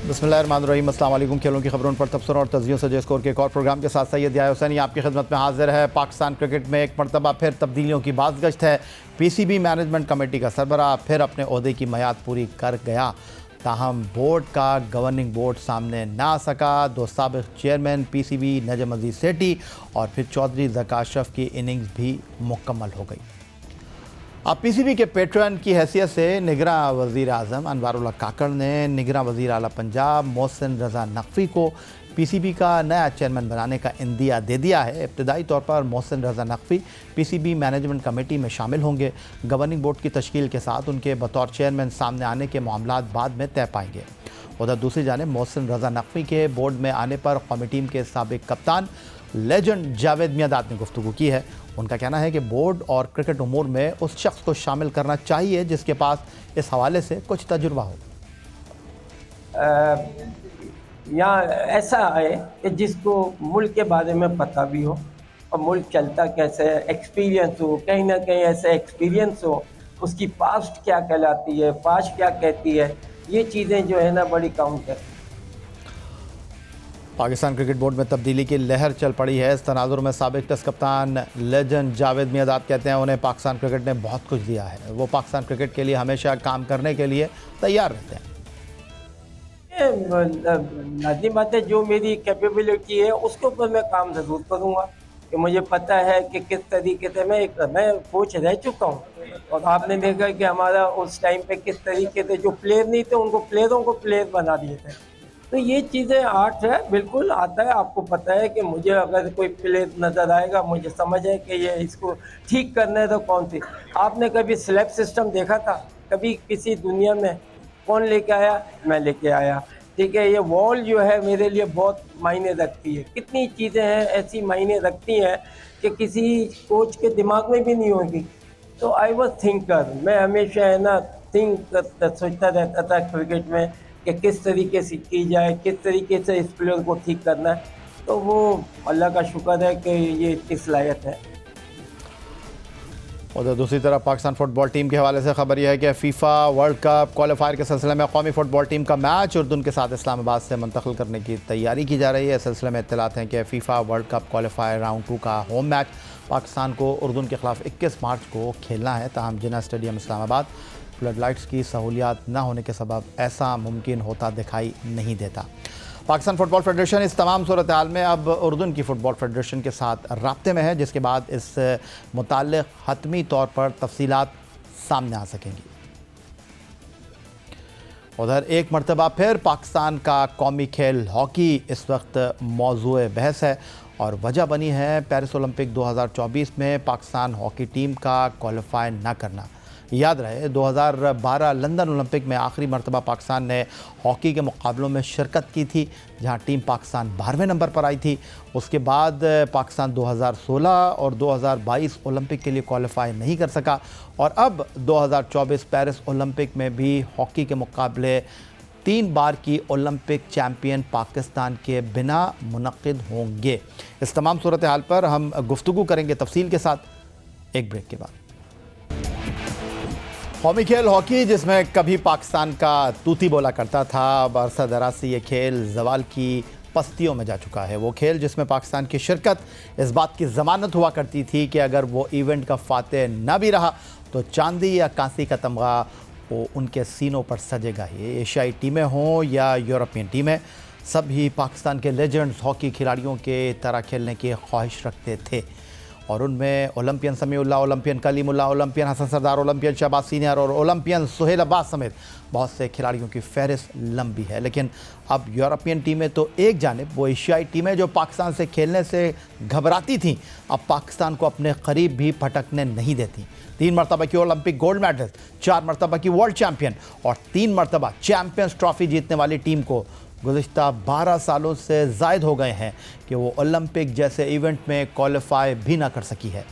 बिस्मिल्लाहिर्रहमानिर्रहीम। अस्सलाम वालेकुम। खेलों की खबरों पर तबसरा और तज़ियों से स्कोर के एक और प्रोग्राम के साथ सैयद याह्या हुसैनी आपकी खिदमत में हाजिर है। पाकिस्तान क्रिकेट में एक मरतबा फिर तब्दीलियों की बाज़गश्त है। पीसीबी मैनेजमेंट कमेटी का सरबराह फिर अपने ओहदे की मियाद पूरी कर गया, ताहम बोर्ड का गवर्निंग बोर्ड सामने ना आ सका। दो साबिक़ चेयरमैन पीसीबी नजम अजीज़ सेठी और फिर चौधरी ज़का अशरफ की इनिंग्स भी मुकम्मल हो गई। अब पीसीबी के पेट्रन की हैसियत से निगरां वज़ीर आज़म अनवारुल्लाह काकड़ ने निगरां वज़ीर आला पंजाब मोहसिन रज़ा नकवी को पीसीबी का नया चेयरमैन बनाने का इंदिया दे दिया है। इब्तदाई तौर पर मोहसिन रज़ा नकवी पीसीबी मैनेजमेंट कमेटी में शामिल होंगे। गवर्निंग बोर्ड की तश्कील के साथ उनके बतौर चेयरमैन सामने आने के मामलात बाद में तय पाएंगे। उधर दूसरी जानिब मोहसिन रज़ा नकवी के बोर्ड में आने पर कौमी टीम के साबिक़ कप्तान लेजेंड जावेद मियांदाद ने गुफ्तगू की है। उनका कहना है कि बोर्ड और क्रिकेट उमूर में उस शख्स को शामिल करना चाहिए जिसके पास इस हवाले से कुछ तजुर्बा हो। यहाँ ऐसा है कि जिसको मुल्क के बारे में पता भी हो और मुल्क चलता कैसे है, एक्सपीरियंस हो, कहीं ना कहीं ऐसा एक्सपीरियंस हो, उसकी पास्ट क्या कहलाती है, पास्ट क्या कहती है, ये चीज़ें जो है ना बड़ी काउंट करती है। पाकिस्तान क्रिकेट बोर्ड में तब्दीली की लहर चल पड़ी है। इस तनाजुर में साबिक़ टेस्ट कप्तान लेजेंड जावेद मियांदाद कहते हैं उन्हें पाकिस्तान क्रिकेट ने बहुत कुछ दिया है। वो पाकिस्तान क्रिकेट के लिए हमेशा काम करने के लिए तैयार रहते हैं। लाज़मी बात है, जो मेरी कैपेबिलिटी है उसके ऊपर मैं काम ज़रूर करूँगा कि मुझे पता है कि किस तरीके से मैं कोच रह चुका हूँ और आपने देखा कि हमारा उस टाइम पे किस तरीके से जो प्लेयर नहीं थे उनको प्लेयरों को प्लेयर बना दिए थे। तो ये चीज़ें आर्ट है, बिल्कुल आता है। आपको पता है कि मुझे अगर कोई प्लेयर नज़र आएगा, मुझे समझ है कि ये इसको ठीक करना है तो कौन सी। आपने कभी स्लैब सिस्टम देखा था? कभी किसी दुनिया में कौन लेके आया? मैं लेके आया। ठीक है, ये वॉल जो है मेरे लिए बहुत मायने रखती है। कितनी चीज़ें हैं ऐसी मायने रखती हैं कि किसी कोच के दिमाग में भी नहीं होगी। तो आई वॉज थिंकर, मैं हमेशा है ना सोचता रहता था क्रिकेट में कि किस तरीके से की जाए, किस तरीके से इस प्लेयर को ठीक करना है। तो वो अल्लाह का शुक्र है कि ये इस लायक है। उधर दूसरी तरफ पाकिस्तान फुटबॉल टीम के हवाले से खबर यह है कि फीफा वर्ल्ड कप क्वालिफायर के सिलसिले में कौमी फुटबॉल टीम का मैच उर्दून के साथ इस्लामाबाद से मुंतकिल करने की तैयारी की जा रही है। इस सिलसिले में इत्तलात हैं कि FIFA world cup qualifier round 2 का होम मैच पाकिस्तान को उर्दून के ख़िलाफ़ 21 मार्च को खेलना है। ताहम जिन्ना स्टेडियम इस्लामाबाद फ्लड लाइट्स की सहूलियात न होने के सबब ऐसा मुमकिन होता दिखाई नहीं देता। पाकिस्तान फ़ुटबॉल फेडरेशन इस तमाम सूरत हाल में अब उर्दून की फ़ुटबॉल फेडरेशन के साथ राब्ते में है, जिसके बाद इस मुताल्लिक़ हतमी तौर पर तफसीलात सामने आ सकेंगी। उधर एक मरतबा फिर पाकिस्तान का कौमी खेल हॉकी इस वक्त मौजूए बहस है और वजह बनी है पेरिस ओलंपिक 2024 में पाकिस्तान हॉकी टीम का क्वालिफाई न करना। याद रहे 2012 लंदन ओलंपिक में आखिरी मरतबा पाकिस्तान ने हॉकी के मुकाबलों में शिरकत की थी, जहां टीम पाकिस्तान 12वें नंबर पर आई थी। उसके बाद पाकिस्तान 2016 और 2022 ओलंपिक के लिए क्वालिफाई नहीं कर सका और अब 2024 पेरिस ओलंपिक में भी हॉकी के मुकाबले 3 बार की ओलंपिक चैम्पियन पाकिस्तान के बिना मुनक्किद होंगे। इस तमाम सूरत हाल पर हम गुफ्तगू करेंगे तफसील के साथ एक ब्रेक के बाद। कौमी खेल हॉकी, जिसमें कभी पाकिस्तान का तूती बोला करता था, अब अरसा दराज से ये खेल जवाल की पस्तियों में जा चुका है। वो खेल जिसमें पाकिस्तान की शिरकत इस बात की ज़मानत हुआ करती थी कि अगर वो इवेंट का फातेह न भी रहा तो चांदी या कांसी का तमगा वो उनके सीनों पर सजेगा ही। एशियाई टीमें हों या यूरोपियन टीमें, सभी पाकिस्तान के लेजेंड्स हॉकी खिलाड़ियों के तरह खेलने की ख्वाहिश रखते थे और उनमें Olympian Samiullah, Olympian Kalimullah, Olympian Hasan Sardar, Olympian Shahbaz senior और ओलंपियन सुहेल अब्बास समेत बहुत से खिलाड़ियों की फहरिस्त लंबी है। लेकिन अब यूरोपियन टीमें तो एक जानिब, वो एशियाई टीमें जो पाकिस्तान से खेलने से घबराती थीं, अब पाकिस्तान को अपने करीब भी फटकने नहीं देती। 3 मरतबा की ओलंपिक गोल्ड मेडलिस्ट, 4 मरतबा की वर्ल्ड चैम्पियन और 3 मरतबा चैम्पियंस ट्रॉफी जीतने वाली टीम को गुज़िश्ता 12 सालों से ज़ायद हो गए हैं कि वो ओलंपिक जैसे इवेंट में क्वालिफाई भी ना कर सकी है।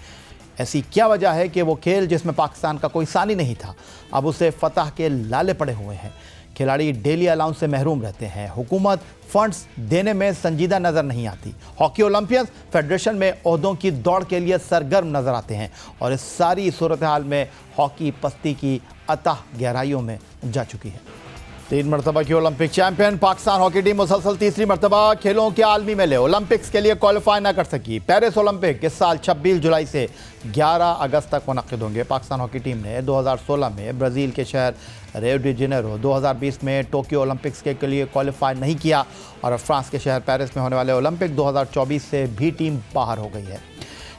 ऐसी क्या वजह है कि वो खेल जिसमें पाकिस्तान का कोई सानी नहीं था, अब उसे फतह के लाले पड़े हुए हैं। खिलाड़ी डेली अलाउंस से महरूम रहते हैं, हुकूमत फंड्स देने में संजीदा नज़र नहीं आती। हॉकी ओलंपियंस फेडरेशन में ओहदों की दौड़ के लिए सरगर्म नज़र आते हैं और इस सारी सूरत हाल में हॉकी पस्ती की अतः गहराइयों में जा चुकी है। 3 मरतबा की Olympic champion Pakistan hockey team मुसलसल तीसरी मरतबा खेलों के आलमी मेले ओलंपिक्स के लिए क्वालिफाई न कर सकी। पेरिस ओलंपिक इस साल 26 जुलाई से 11 अगस्त तक मुनक्किद होंगे। पाकिस्तान हॉकी टीम ने 2016 में ब्राज़ील के शहर रियो डी जेनेरो, 2020 में टोक्यो ओलंपिक्स के लिए क्वालिफाई नहीं किया और फ्रांस के शहर पेरिस में होने वाले ओलंपिक 2024 से भी टीम बाहर हो गई है।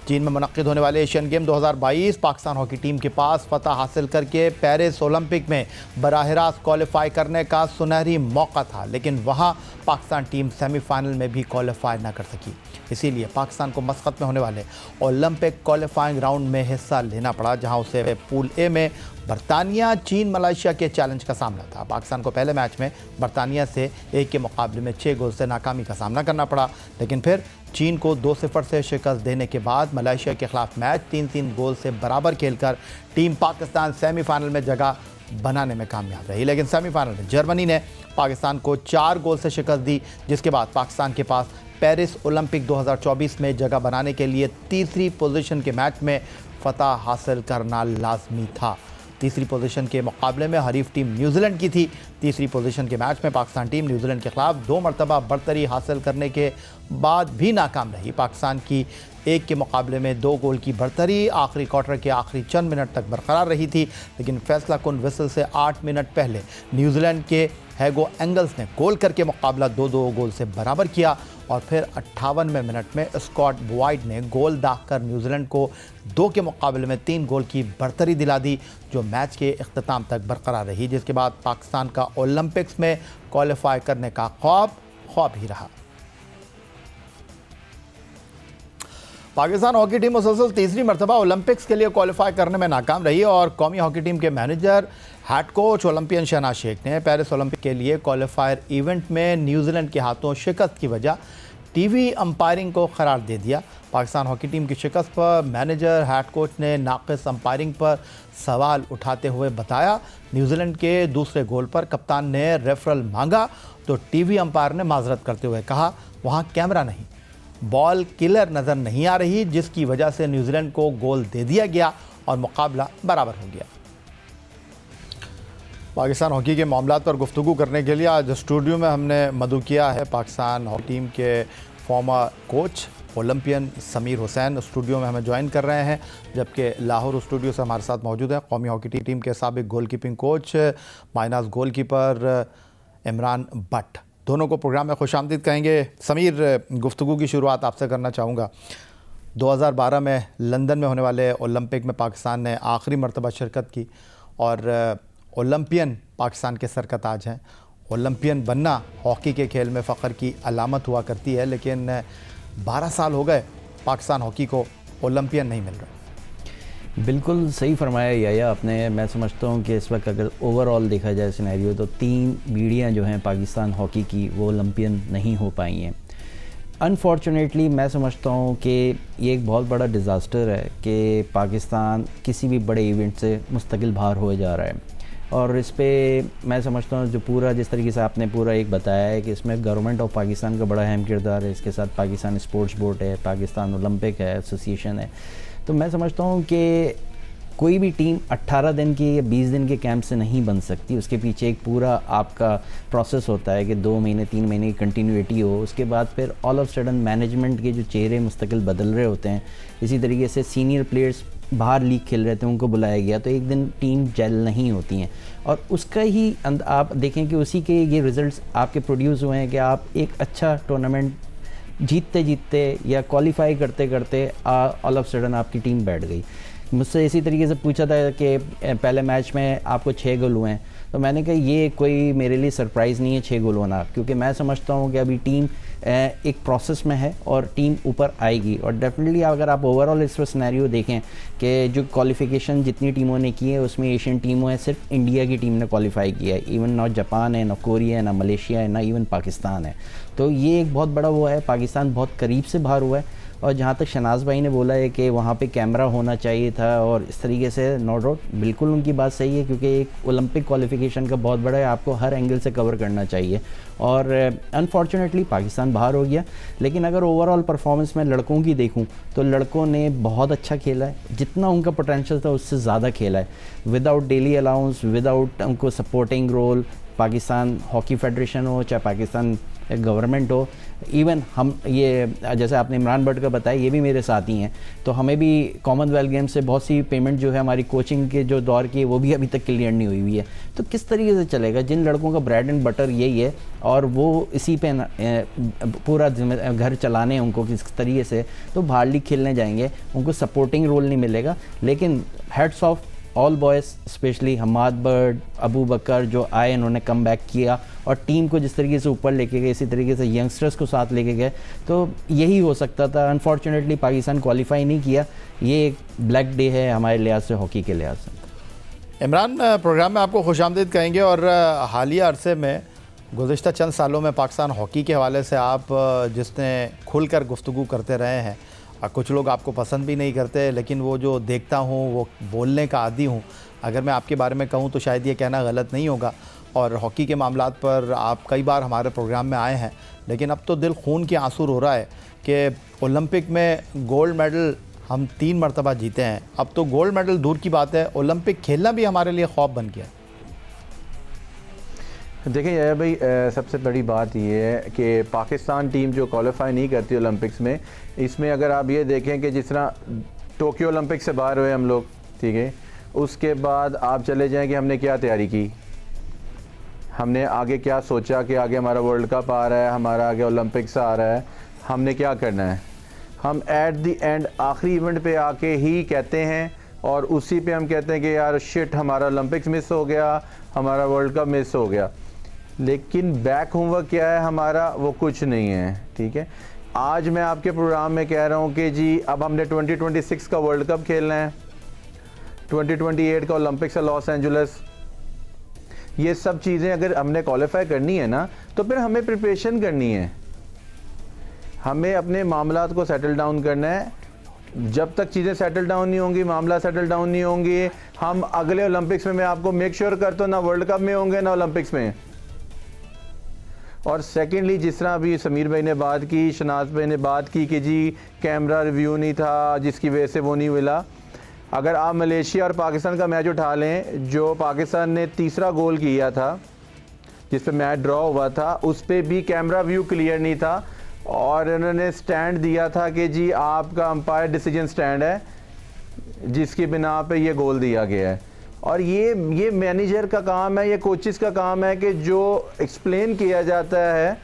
चीन में मुनक्किद होने वाले Asian game 2022 Pakistan hockey team के पास फतह हासिल करके पेरिस ओलंपिक में बराह रास्त क्वालिफाई करने का सुनहरी मौका था, लेकिन वहां पाकिस्तान टीम सेमीफाइनल में भी क्वालिफाई ना कर सकी। इसीलिए पाकिस्तान को मस्कत में होने वाले ओलंपिक क्वालिफाइंग राउंड में हिस्सा लेना पड़ा, जहां उसे पूल ए में बरतानिया, चीन, मलेशिया के चैलेंज का सामना था। पाकिस्तान को पहले मैच में बरतानिया से 1 के मुकाबले में 6 गोल से नाकामी का सामना करना पड़ा, लेकिन फिर चीन को 2-0 से शिकस्त देने के बाद मलेशिया के खिलाफ मैच 3-3 गोल से बराबर खेलकर टीम पाकिस्तान सेमीफाइनल में जगह बनाने में कामयाब रही। लेकिन सेमीफाइनल में जर्मनी ने पाकिस्तान को 4 गोल से शिकस्त दी, जिसके बाद पाकिस्तान के पास पेरिस ओलंपिक 2024 में जगह बनाने के लिए तीसरी पोजीशन के मैच में फतह हासिल करना लाजमी था। तीसरी पोजीशन के मुकाबले में हरीफ टीम न्यूजीलैंड की थी। तीसरी पोजीशन के मैच में पाकिस्तान टीम न्यूजीलैंड के खिलाफ 2 मरतबा बरतरी हासिल करने के बाद भी नाकाम रही। पाकिस्तान की 1 के मुकाबले में 2 गोल की बरतरी आखिरी क्वार्टर के आखिरी चंद मिनट तक बरकरार रही थी, लेकिन फैसला कुन विसल से 8 मिनट पहले न्यूजीलैंड के हैगो एंगल्स ने गोल करके मुकाबला 2-2 गोल से बराबर किया और फिर 58वें मिनट में स्कॉट बुवाइट ने गोल दागकर न्यूजीलैंड को 2 के मुकाबले में 3 गोल की बरतरी दिला दी, जो मैच के इख्तिताम तक बरकरार रही, जिसके बाद पाकिस्तान का ओलंपिक्स में क्वालिफाई करने का ख्वाब ही रहा। पाकिस्तान हॉकी टीम मुसलसल तीसरी मरतबा ओलंपिक्स के लिए क्वालिफाई करने में नाकाम रही और कौमी हॉकी टीम के manager, head coach Olympian Shahnaz Sheikh ने पेरिस ओलंपिक के लिए क्वालिफायर इवेंट में न्यूजीलैंड के हाथों शिकस्त की वजह टीवी अंपायरिंग को करार दे दिया। पाकिस्तान हॉकी टीम की शिकस्त पर मैनेजर, हेड कोच ने नाक़िस अंपायरिंग पर सवाल उठाते हुए बताया, न्यूजीलैंड के दूसरे गोल पर कप्तान ने रेफरल मांगा तो टीवी अंपायर ने माजरत करते हुए कहा वहाँ कैमरा नहीं, बॉल क्लियर नज़र नहीं आ रही, जिसकी वजह से न्यूजीलैंड को गोल दे दिया गया और मुकाबला बराबर हो गया। पाकिस्तान हॉकी के मामलात पर गुफ्तगू करने के लिए आज स्टूडियो में हमने मदऊ किया है पाकिस्तान हॉकी टीम के farmer coach Olympian Sameer Hussain studio में हमें ज्वाइन कर रहे हैं, जबकि लाहौर स्टूडियो से हमारे साथ मौजूद हैं कौमी हॉकी टीम के साबिक goalkeeping coach minus goalkeeper Imran Bhatt. दोनों को प्रोग्राम में खुशामदीद कहेंगे। समीर, गुफ्तगू की शुरुआत आपसे करना चाहूँगा। 2012 में लंदन में होने वाले ओलंपिक में पाकिस्तान ने आखिरी मरतबा शिरकत की और ओलंपियन पाकिस्तान के सर का ताज हैं। ओलंपियन बनना हॉकी के खेल में फ़ख्र की अलामत हुआ करती है, लेकिन 12 साल हो गए पाकिस्तान हॉकी को ओलंपियन नहीं मिल रहा। बिल्कुल सही फरमाया याया आपने। मैं समझता हूँ कि इस वक्त अगर ओवरऑल देखा जाए सिनेरियो तो 3 बीड़ियाँ जो हैं पाकिस्तान हॉकी की वो ओलंपियन नहीं हो पाई हैं। अनफॉर्चुनेटली मैं समझता हूँ कि ये एक बहुत बड़ा डिज़ास्टर है कि पाकिस्तान किसी भी बड़े इवेंट से मुस्तकिल बाहर हो जा रहा है और इस पे मैं समझता हूँ जो पूरा जिस तरीके से आपने पूरा एक बताया है कि इसमें गवर्नमेंट ऑफ पाकिस्तान का बड़ा अहम किरदार है, इसके साथ पाकिस्तान स्पोर्ट्स बोर्ड है, पाकिस्तान ओलंपिक है, एसोसिएशन है। तो मैं समझता हूँ कि कोई भी टीम 18 दिन के या 20 दिन के कैंप से नहीं बन सकती। उसके पीछे एक पूरा आपका प्रोसेस होता है कि 2 महीने 3 महीने की कंटिन्यूटी हो, उसके बाद फिर ऑल ऑफ सडन मैनेजमेंट के जो चेहरे मुस्तकिल बदल रहे होते हैं। इसी तरीके से सीनियर प्लेयर्स बाहर लीग खेल रहे थे, उनको बुलाया गया तो एक दिन टीम जेल नहीं होती हैं और उसका ही आप देखें कि उसी के ये रिज़ल्ट्स आपके प्रोड्यूस हुए हैं कि आप एक अच्छा टूर्नामेंट जीतते जीतते या क्वालिफाई करते करते ऑल ऑफ सडन आपकी टीम बैठ गई। मुझसे इसी तरीके से पूछा था कि पहले मैच में आपको 6 गोल हुए हैं, तो मैंने कहा ये कोई मेरे लिए सरप्राइज़ नहीं है 6 गोल होना, क्योंकि मैं समझता हूँ कि अभी टीम एक प्रोसेस में है और टीम ऊपर आएगी। और डेफिनेटली अगर आप ओवरऑल इस सिनेरियो देखें कि जो क्वालिफिकेशन जितनी टीमों ने की है उसमें एशियन टीमों है, सिर्फ इंडिया की टीम ने क्वालिफाई किया है। इवन ना जापान है, ना कोरिया है, ना मलेशिया है, ना इवन पाकिस्तान है। तो ये एक बहुत बड़ा वो है, पाकिस्तान बहुत करीब से बाहर हुआ है। और जहाँ तक शनाज भाई ने बोला है कि वहाँ पे कैमरा होना चाहिए था और इस तरीके से, नो डाउट बिल्कुल उनकी बात सही है, क्योंकि एक ओलंपिक क्वालिफिकेशन का बहुत बड़ा है, आपको हर एंगल से कवर करना चाहिए। और अनफॉर्चुनेटली पाकिस्तान बाहर हो गया। लेकिन अगर ओवरऑल परफॉर्मेंस में लड़कों की देखूं तो लड़कों ने बहुत अच्छा खेला है, जितना उनका पोटेंशियल था उससे ज़्यादा खेला है, विदाउट डेली अलाउंस, विदाउट उनको supporting role, Pakistan hockey federation हो, चाहे पाकिस्तान गवर्नमेंट हो, इवन हम ये जैसे आपने इमरान भट्ट का बताया, ये भी मेरे साथी हैं, तो हमें भी कॉमनवेल्थ गेम्स से बहुत सी पेमेंट जो है हमारी कोचिंग के जो दौर की है वो भी अभी तक क्लियर नहीं हुई है। तो किस तरीके से चलेगा? जिन लड़कों का ब्रेड एंड बटर यही है और वो इसी पे पूरा घर चलाने हैं उनको किस तरीके से, तो बाहर लीग खेलने जाएंगे, उनको सपोर्टिंग रोल नहीं मिलेगा। लेकिन heads of all boys, specially Hammad Bird, Abu Bakar जो आए, इन्होंने कम बैक किया और टीम को जिस तरीके से ऊपर लेके गए, इसी तरीके से यंगस्टर्स को साथ लेके गए, तो यही हो सकता था। अनफॉर्चुनेटली पाकिस्तान क्वालिफाई नहीं किया। ये एक ब्लैक डे है हमारे लिहाज से, हॉकी के लिहाज से। इमरान, प्रोग्राम में आपको खुशामदीद कहेंगे। और हालिया अरसे में गुज़िश्ता चंद सालों में पाकिस्तान हॉकी के हवाले से आप जिसने खुलकर गुफ्तगू करते रहे हैं, कुछ लोग आपको पसंद भी नहीं करते, लेकिन वो जो देखता हूँ वो बोलने का आदी हूँ। अगर मैं आपके बारे में कहूँ तो शायद ये कहना गलत नहीं होगा। और हॉकी के मामलात पर आप कई बार हमारे प्रोग्राम में आए हैं, लेकिन अब तो दिल खून के आंसू रो रहा है कि ओलंपिक में गोल्ड मेडल हम 3 मरतबा जीते हैं। अब तो गोल्ड मेडल दूर की बात है, ओलंपिक खेलना भी हमारे लिए ख्वाब बन गया। देखिए यार भाई, सबसे बड़ी बात ये है कि पाकिस्तान टीम जो क्वालिफाई नहीं करती ओलंपिक्स में, इसमें अगर आप ये देखें कि जिस तरह टोक्यो ओलंपिक से बाहर हुए हम लोग, ठीक है, उसके बाद आप चले जाएं कि हमने क्या तैयारी की, हमने आगे क्या सोचा कि आगे हमारा वर्ल्ड कप आ रहा है, हमारा आगे ओलंपिक्स आ रहा है, हमने क्या करना है। हम एट द एंड आखिरी इवेंट पे आके ही कहते हैं और उसी पे हम कहते हैं कि यार शिट, हमारा ओलंपिक्स मिस हो गया, हमारा वर्ल्ड कप मिस हो गया। लेकिन बैक होमवर्क क्या है हमारा, वो कुछ नहीं है। ठीक है, आज मैं आपके प्रोग्राम में कह रहा हूँ कि जी अब हमने 2026 का वर्ल्ड कप खेलना है, 2028 का ओलंपिक्स है लॉस एंजलिस। ये सब चीज़ें अगर हमने क्वालिफाई करनी है ना, तो फिर हमें प्रिपरेशन करनी है, हमें अपने मामलात को सेटल डाउन करना है। जब तक चीज़ें सेटल डाउन नहीं होंगी, मामला सेटल डाउन नहीं होंगे, हम अगले ओलंपिक्स में मैं आपको मेक श्योर करता हूँ ना वर्ल्ड कप में होंगे ना ओलंपिक्स में। और सेकेंडली, जिस तरह अभी समीर भाई ने बात की, शनाज भाई ने बात की कि जी कैमरा रिव्यू नहीं था जिसकी वजह से वो नहीं मिला। अगर आप मलेशिया और पाकिस्तान का मैच उठा लें, जो पाकिस्तान ने तीसरा गोल किया था जिस पे मैच ड्रॉ हुआ था, उस पर भी कैमरा व्यू क्लियर नहीं था और इन्होंने स्टैंड दिया था कि जी आपका अंपायर डिसीजन स्टैंड है, जिसकी बिना पे ये गोल दिया गया है। और ये मैनेजर का काम है, ये कोचेस का काम है कि जो एक्सप्लेन किया जाता है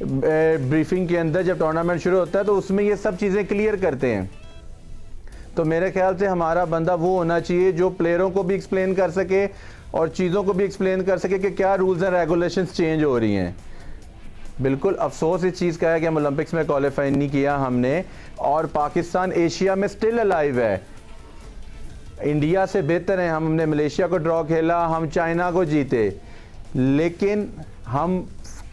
ब्रीफिंग के अंदर जब टूर्नामेंट शुरू होता है, तो उसमें ये सब चीज़ें क्लियर करते हैं। तो मेरे ख्याल से हमारा बंदा वो होना चाहिए जो प्लेयरों को भी एक्सप्लेन कर सके और चीज़ों को भी एक्सप्लेन कर सके कि क्या रूल्स एंड रेगुलेशंस चेंज हो रही हैं। बिल्कुल अफसोस इस चीज़ का है कि हम ओलंपिक्स में क्वालिफाई नहीं किया हमने, और पाकिस्तान एशिया में स्टिल अलाइव है, इंडिया से बेहतर है। हमने मलेशिया को ड्रॉ खेला, हम चाइना को जीते, लेकिन हम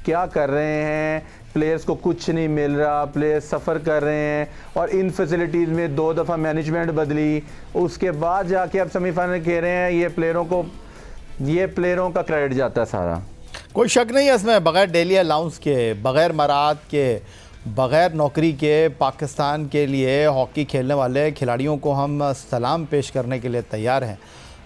क्या कर रहे हैं, प्लेयर्स को कुछ नहीं मिल रहा, प्लेयर्स सफ़र कर रहे हैं और इन फैसिलिटीज़ में 2 दफ़ा मैनेजमेंट बदली, उसके बाद जाके अब सेमीफाइनल खेल रहे हैं। ये प्लेयरों का क्रेडिट जाता है सारा। कोई शक नहीं है इसमें, बग़ैर डेली अलाउंस के, बग़ैर मराहत के, बग़ैर नौकरी के पाकिस्तान के लिए हॉकी खेलने वाले खिलाड़ियों को हम सलाम पेश करने के लिए तैयार हैं,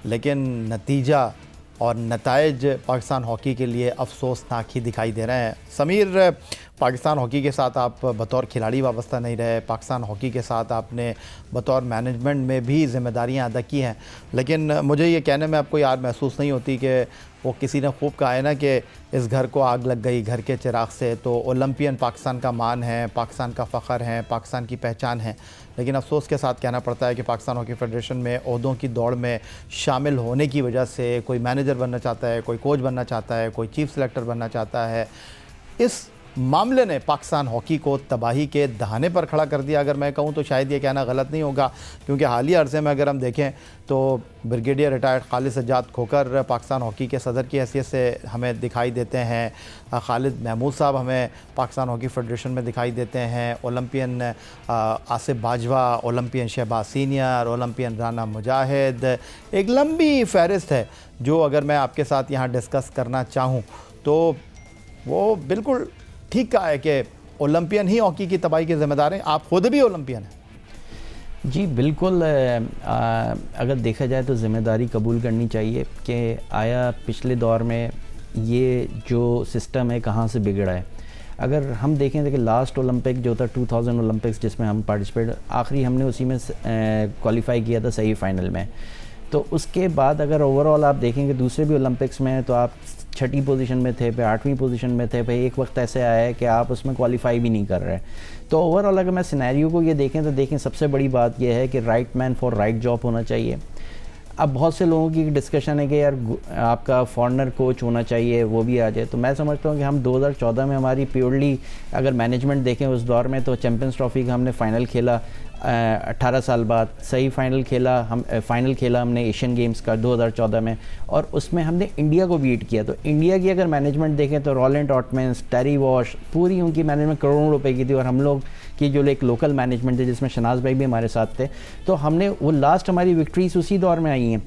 लेकिन नतीजा और नताइज पाकिस्तान हॉकी के लिए अफसोसनाक ही दिखाई दे रहे हैं। समीर, पाकिस्तान हॉकी के साथ आप बतौर खिलाड़ी वाबस्ता नहीं रहे, पाकिस्तान हॉकी के साथ आपने बतौर मैनेजमेंट में भी ज़िम्मेदारियां अदा की हैं, लेकिन मुझे ये कहने में आपको याद महसूस नहीं होती कि वो किसी ने खूब कहा है ना कि इस घर को आग लग गई घर के चिराग से। तो ओलंपियन पाकिस्तान का मान है, पाकिस्तान का फ़ख्र है, पाकिस्तान की पहचान है, लेकिन अफसोस के साथ कहना पड़ता है कि पाकिस्तान हॉकी फेडरेशन में ओहदों की दौड़ में शामिल होने की वजह से कोई मैनेजर बनना चाहता है, कोई कोच बनना चाहता है, कोई चीफ सेलेक्टर बनना चाहता है। इस मामले ने पाकिस्तान हॉकी को तबाही के दहाने पर खड़ा कर दिया। अगर मैं कहूं तो शायद ये कहना गलत नहीं होगा, क्योंकि हालिया अरसे में अगर हम देखें तो ब्रिगेडियर रिटायर्ड खालिद सज्जाद खोकर पाकिस्तान हॉकी के सदर की हैसियत से हमें दिखाई देते हैं, खालिद महमूद साहब हमें पाकिस्तान हॉकी फेडरेशन में दिखाई देते हैं, Olympian Asif Bajwa, Olympian Shahbaz senior, Olympian Rana Mujahid, एक लंबी फहरिस्त है जो अगर मैं आपके साथ यहाँ डिस्कस करना चाहूँ तो वो बिल्कुल ठीक कहा है कि ओलंपियन ही हॉकी की तबाही के ज़िम्मेदार हैं। आप खुद भी ओलंपियन हैं। जी बिल्कुल, अगर देखा जाए तो ज़िम्मेदारी कबूल करनी चाहिए कि आया पिछले दौर में ये जो सिस्टम है कहाँ से बिगड़ा है। अगर हम देखें देखिए लास्ट ओलंपिक जो था 2000 ओलंपिक्स जिसमें हम पार्टिसिपेट आखिरी हमने उसी में क्वालिफाई किया था सही फाइनल में। तो उसके बाद अगर ओवरऑल आप देखेंगे दूसरे भी ओलंपिक्स में तो आप 6ठी पोजीशन में थे, फिर 8वीं पोजीशन में थे, फिर एक वक्त ऐसे आया है कि आप उसमें क्वालिफाई भी नहीं कर रहे। तो ओवरऑल अगर मैं सिनेरियो को ये देखें तो देखें सबसे बड़ी बात यह है कि right man for right job होना चाहिए। अब बहुत से लोगों की डिस्कशन है कि यार आपका फॉरेनर कोच होना चाहिए, वो भी आ जाए। तो मैं समझता हूँ कि हम 2014 में हमारी प्योरली अगर मैनेजमेंट देखें उस दौर में तो चैम्पियंस ट्रॉफी का हमने फ़ाइनल खेला 18 साल बाद, सही फाइनल खेला हमने एशियन गेम्स का 2014 में, और उसमें हमने इंडिया को बीट किया। तो इंडिया की अगर मैनेजमेंट देखें तो रॉलेंट ऑटमेंस, टेरी वॉश, पूरी उनकी मैनेजमेंट करोड़ों रुपए की थी, और हम लोग की जो एक लोकल मैनेजमेंट थी जिसमें शनाज भाई भी हमारे साथ थे, तो हमने वो लास्ट हमारी विक्ट्रीज उसी दौर में आई हैं।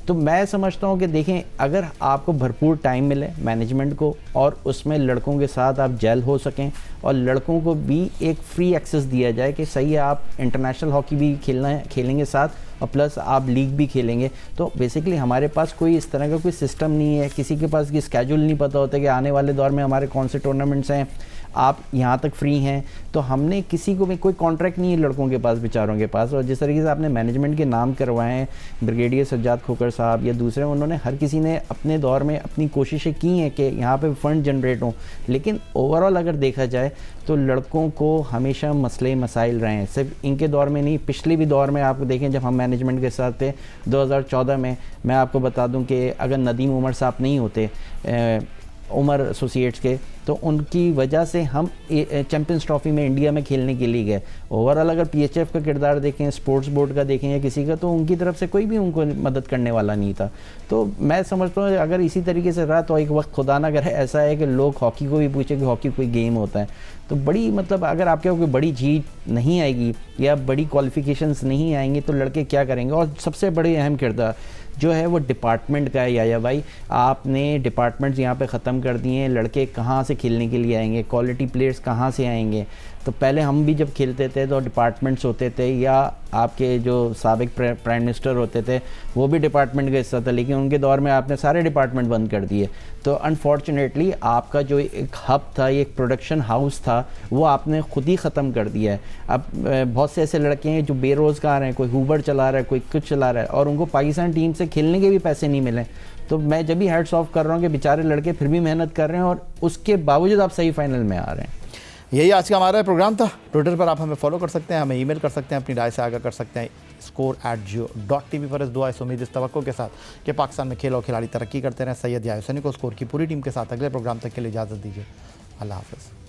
तो मैं समझता हूँ कि देखें अगर आपको भरपूर टाइम मिले मैनेजमेंट को और उसमें लड़कों के साथ आप जेल हो सकें और लड़कों को भी एक फ्री एक्सेस दिया जाए कि सही है आप इंटरनेशनल हॉकी भी खेलेंगे साथ और प्लस आप लीग भी खेलेंगे। तो बेसिकली हमारे पास कोई इस तरह का कोई सिस्टम नहीं है, किसी के पास ये स्केड्यूल नहीं पता होता कि आने वाले दौर में हमारे कौन से टूर्नामेंट्स हैं, आप यहाँ तक फ्री हैं। तो हमने किसी को भी कोई कॉन्ट्रैक्ट नहीं है लड़कों के पास, बेचारों के पास। और जिस तरीके से आपने मैनेजमेंट के नाम करवाए हैं, ब्रिगेडियर सज्जाद खोकर साहब या दूसरे, उन्होंने हर किसी ने अपने दौर में अपनी कोशिशें की हैं कि यहाँ पे फंड जनरेट हों, लेकिन ओवरऑल अगर देखा जाए तो लड़कों को हमेशा मसले मसाइल रहे हैं, सिर्फ इनके दौर में नहीं, पिछले भी दौर में आप देखें जब हम मैनेजमेंट के साथ थे 2014 में। मैं आपको बता दूं कि अगर नदीम उमर साहब नहीं होते उमर एसोसिएट्स के, तो उनकी वजह से हम चैम्पियंस ट्रॉफी में इंडिया में खेलने के लिए गए। ओवरऑल अगर पीएचएफ का किरदार देखें, स्पोर्ट्स बोर्ड का देखें या किसी का, तो उनकी तरफ से कोई भी उनको मदद करने वाला नहीं था। तो मैं समझता हूँ अगर इसी तरीके से रहा तो एक वक्त खुदा ना करे ऐसा है कि लोग हॉकी को भी पूछे कि हॉकी कोई गेम होता है। तो बड़ी मतलब अगर आपके कोई बड़ी जीत नहीं आएगी या बड़ी क्वालिफिकेशंस नहीं आएंगी तो लड़के क्या करेंगे। और सबसे बड़ी अहम किरदार जो है वो डिपार्टमेंट का है। या भाई आपने डिपार्टमेंट्स यहाँ पे ख़त्म कर दिए हैं, लड़के कहाँ से खेलने के लिए आएंगे, क्वालिटी प्लेयर्स कहाँ से आएंगे। तो पहले हम भी जब खेलते थे तो डिपार्टमेंट्स होते थे, या आपके जो साबिक प्राइम मिनिस्टर होते थे वो भी डिपार्टमेंट का हिस्सा था, लेकिन उनके दौर में आपने सारे डिपार्टमेंट बंद कर दिए। तो अनफॉर्चुनेटली आपका जो एक हब था, एक प्रोडक्शन हाउस था, वो आपने खुद ही ख़त्म कर दिया है। अब बहुत से ऐसे लड़के हैं जो बेरोज़गार हैं, कोई हूबर चला रहा है, कोई कुछ चला रहा है, और उनको पाकिस्तान टीम से खेलने के भी पैसे नहीं मिले। तो मैं जब भी हेड्स ऑफ कर रहा हूँ कि बेचारे लड़के फिर भी मेहनत कर रहे हैं और उसके बावजूद आप सही फाइनल में आ रहे हैं। यही आज का हमारा प्रोग्राम था। ट्विटर पर आप हमें फॉलो कर सकते हैं, हमें ईमेल कर सकते हैं, अपनी राय से आगाह कर सकते हैं score@jio.tv पर। इस दुआ इस उम्मीद इस तवक्को के साथ कि पाकिस्तान में खेल और खिलाड़ी तरक्की करते रहें। सैयद या हुसैनी को स्कोर की पूरी टीम के साथ अगले प्रोग्राम तक के लिए इजाज़त दीजिए। अल्लाह हाफ़िज़।